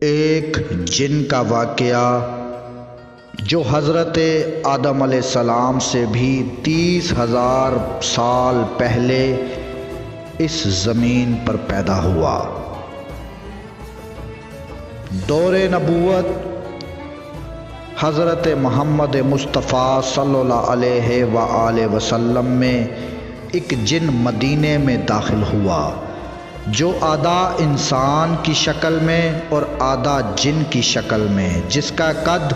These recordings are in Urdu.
ایک جن کا واقعہ جو حضرت آدم علیہ السلام سے بھی 30,000 سال پہلے اس زمین پر پیدا ہوا۔ دور نبوت حضرت محمد مصطفیٰ صلی اللہ علیہ وآلہ وسلم میں ایک جن مدینے میں داخل ہوا جو آدھا انسان کی شکل میں اور آدھا جن کی شکل میں، جس کا قد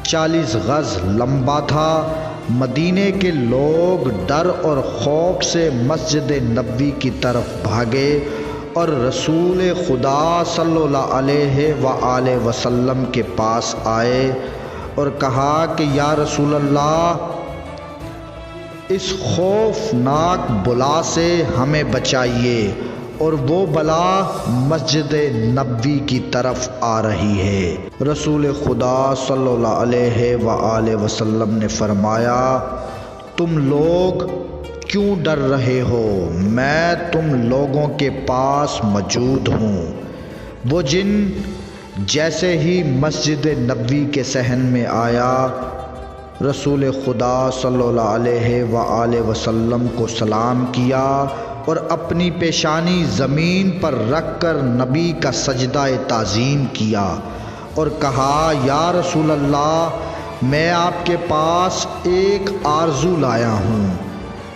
40 گز لمبا تھا۔ مدینے کے لوگ ڈر اور خوف سے مسجد نبوی کی طرف بھاگے اور رسول خدا صلی اللہ علیہ وآلہ وسلم کے پاس آئے اور کہا کہ یا رسول اللہ، اس خوفناک بلا سے ہمیں بچائیے، اور وہ بلا مسجد نبوی کی طرف آ رہی ہے۔ رسول خدا صلی اللہ علیہ وآلہ وسلم نے فرمایا، تم لوگ کیوں ڈر رہے ہو؟ میں تم لوگوں کے پاس موجود ہوں۔ وہ جن جیسے ہی مسجد نبوی کے صحن میں آیا، رسول خدا صلی اللہ علیہ وآلہ وسلم کو سلام کیا اور اپنی پیشانی زمین پر رکھ کر نبی کا سجدہ تعظیم کیا اور کہا، یا رسول اللہ، میں آپ کے پاس ایک آرزو لایا ہوں۔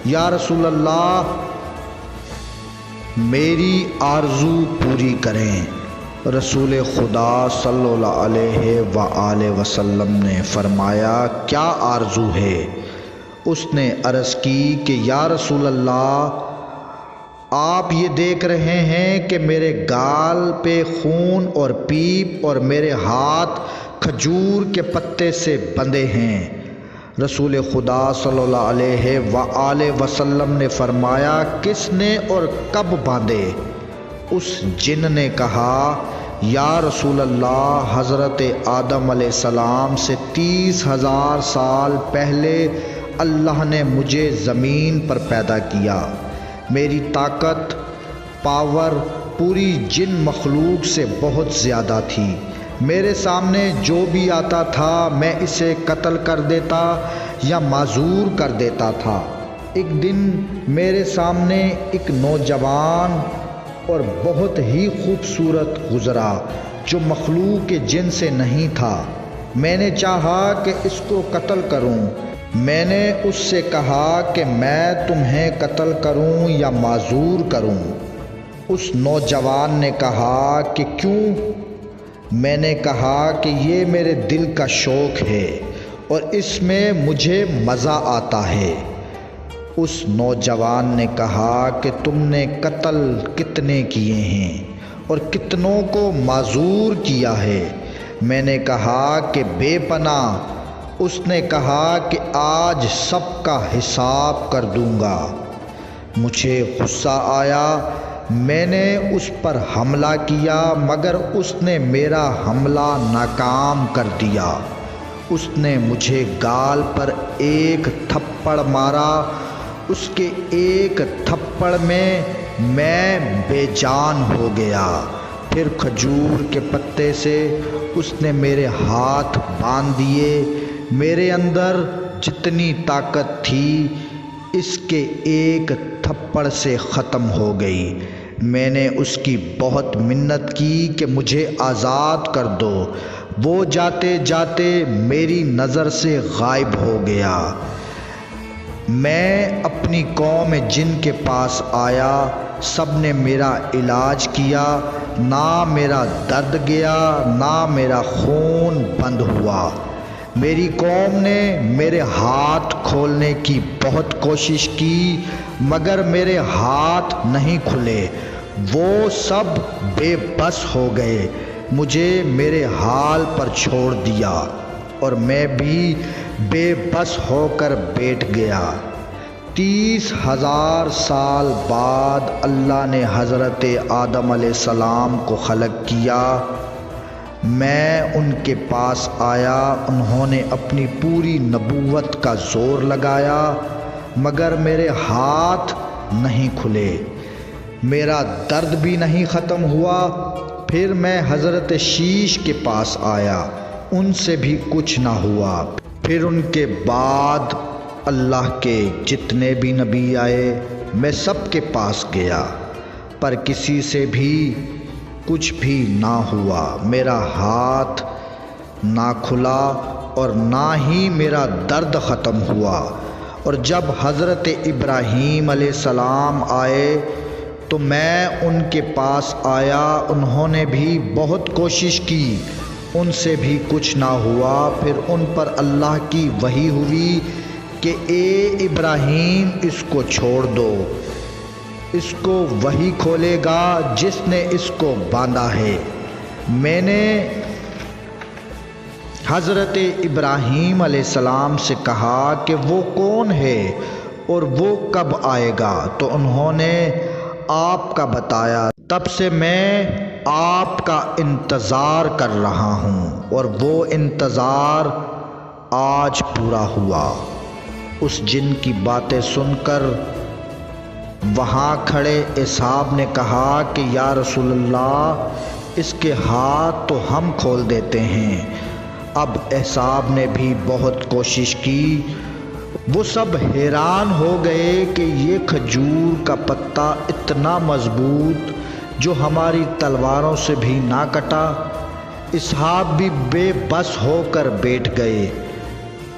یا رسول اللہ، میری آرزو پوری کریں۔ رسول خدا صلی اللہ علیہ وآلہ وسلم نے فرمایا، کیا آرزو ہے؟ اس نے عرض کی کہ یا رسول اللہ، آپ یہ دیکھ رہے ہیں کہ میرے گال پہ خون اور پیپ اور میرے ہاتھ کھجور کے پتے سے بندھے ہیں۔ رسول خدا صلی اللہ علیہ وآلہ وسلم نے فرمایا، کس نے اور کب باندھے؟ اس جن نے کہا، یا رسول اللہ، حضرت آدم علیہ السلام سے 30,000 سال پہلے اللہ نے مجھے زمین پر پیدا کیا۔ میری طاقت، پاور پوری جن مخلوق سے بہت زیادہ تھی۔ میرے سامنے جو بھی آتا تھا میں اسے قتل کر دیتا یا معذور کر دیتا تھا۔ ایک دن میرے سامنے ایک نوجوان اور بہت ہی خوبصورت گزرا جو مخلوق کے جن سے نہیں تھا۔ میں نے چاہا کہ اس کو قتل کروں۔ میں نے اس سے کہا کہ میں تمہیں قتل کروں یا معذور کروں؟ اس نوجوان نے کہا کہ کیوں؟ میں نے کہا کہ یہ میرے دل کا شوق ہے اور اس میں مجھے مزہ آتا ہے۔ اس نوجوان نے کہا کہ تم نے قتل کتنے کیے ہیں اور کتنوں کو معذور کیا ہے؟ میں نے کہا کہ بے پناہ۔ اس نے کہا کہ آج سب کا حساب کر دوں گا۔ مجھے غصہ آیا، میں نے اس پر حملہ کیا مگر اس نے میرا حملہ ناکام کر دیا۔ اس نے مجھے گال پر ایک تھپڑ مارا۔ اس کے ایک تھپڑ میں بے جان ہو گیا۔ پھر کھجور کے پتے سے اس نے میرے ہاتھ باندھ دیے۔ میرے اندر جتنی طاقت تھی اس کے ایک تھپڑ سے ختم ہو گئی۔ میں نے اس کی بہت منت کی کہ مجھے آزاد کر دو۔ وہ جاتے جاتے میری نظر سے غائب ہو گیا۔ میں اپنی قوم جن کے پاس آیا، سب نے میرا علاج کیا، نہ میرا درد گیا نہ میرا خون بند ہوا۔ میری قوم نے میرے ہاتھ کھولنے کی بہت کوشش کی مگر میرے ہاتھ نہیں کھلے۔ وہ سب بے بس ہو گئے، مجھے میرے حال پر چھوڑ دیا اور میں بھی بے بس ہو کر بیٹھ گیا۔ 30,000 سال بعد اللہ نے حضرت آدم علیہ السلام کو خلق کیا۔ میں ان کے پاس آیا، انہوں نے اپنی پوری نبوت کا زور لگایا مگر میرے ہاتھ نہیں کھلے، میرا درد بھی نہیں ختم ہوا۔ پھر میں حضرت شیش کے پاس آیا، ان سے بھی کچھ نہ ہوا۔ پھر ان کے بعد اللہ کے جتنے بھی نبی آئے میں سب کے پاس گیا، پر کسی سے بھی کچھ بھی نہ ہوا، میرا ہاتھ نہ کھلا اور نہ ہی میرا درد ختم ہوا۔ اور جب حضرت ابراہیم علیہ السلام آئے تو میں ان کے پاس آیا، انہوں نے بھی بہت کوشش کی، ان سے بھی کچھ نہ ہوا۔ پھر ان پر اللہ کی وحی ہوئی کہ اے ابراہیم اس کو چھوڑ دو، اس کو وہی کھولے گا جس نے اس کو باندھا ہے۔ میں نے حضرت ابراہیم علیہ السلام سے کہا کہ وہ کون ہے اور وہ کب آئے گا؟ تو انہوں نے آپ کا بتایا۔ تب سے میں آپ کا انتظار کر رہا ہوں اور وہ انتظار آج پورا ہوا۔ اس جن کی باتیں سن کر وہاں کھڑے اصحاب نے کہا کہ یا رسول اللہ، اس کے ہاتھ تو ہم کھول دیتے ہیں۔ اب اصحاب نے بھی بہت کوشش کی، وہ سب حیران ہو گئے کہ یہ کھجور کا پتا اتنا مضبوط جو ہماری تلواروں سے بھی نہ کٹا۔ اصحاب بھی بے بس ہو کر بیٹھ گئے۔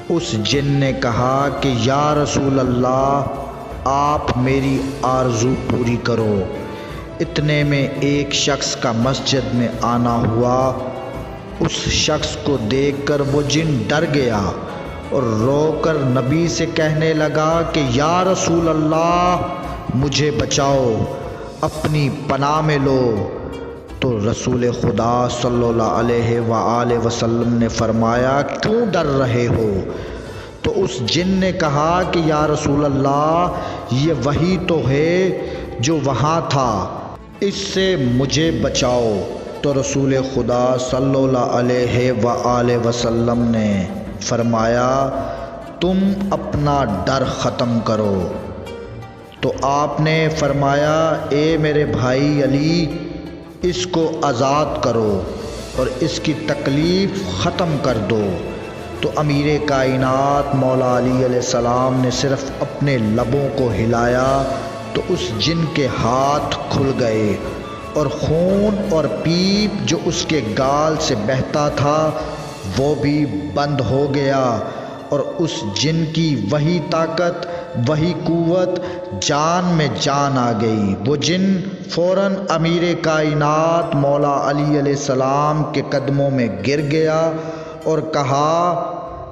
اس جن نے کہا کہ یا رسول اللہ، آپ میری آرزو پوری کرو۔ اتنے میں ایک شخص کا مسجد میں آنا ہوا۔ اس شخص کو دیکھ کر وہ جن ڈر گیا اور رو کر نبی سے کہنے لگا کہ یا رسول اللہ، مجھے بچاؤ، اپنی پناہ میں لو۔ تو رسول خدا صلی اللہ علیہ وآلہ وسلم نے فرمایا، کیوں ڈر رہے ہو؟ تو اس جن نے کہا کہ یا رسول اللہ، یہ وہی تو ہے جو وہاں تھا، اس سے مجھے بچاؤ۔ تو رسول خدا صلی اللہ علیہ وآلہ وسلم نے فرمایا، تم اپنا ڈر ختم کرو۔ تو آپ نے فرمایا، اے میرے بھائی علی، اس کو آزاد کرو اور اس کی تکلیف ختم کر دو۔ تو امیر کائنات مولا علی علیہ السلام نے صرف اپنے لبوں کو ہلایا تو اس جن کے ہاتھ کھل گئے اور خون اور پیپ جو اس کے گال سے بہتا تھا وہ بھی بند ہو گیا، اور اس جن کی وہی طاقت، وہی قوت، جان میں جان آ گئی۔ وہ جن فوراً امیر کائنات مولا علی علیہ السلام کے قدموں میں گر گیا اور کہا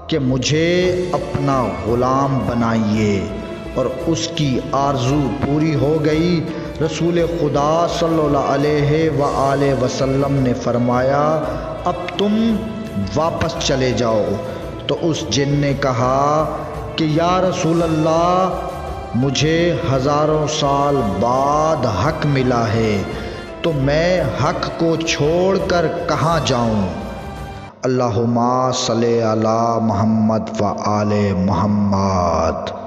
کہ مجھے اپنا غلام بنائیے، اور اس کی آرزو پوری ہو گئی۔ رسول خدا صلی اللہ علیہ وآلہ وسلم نے فرمایا، اب تم واپس چلے جاؤ۔ تو اس جن نے کہا کہ یا رسول اللہ، مجھے ہزاروں سال بعد حق ملا ہے، تو میں حق کو چھوڑ کر کہاں جاؤں؟ اللہم صلی علی محمد و آل محمد۔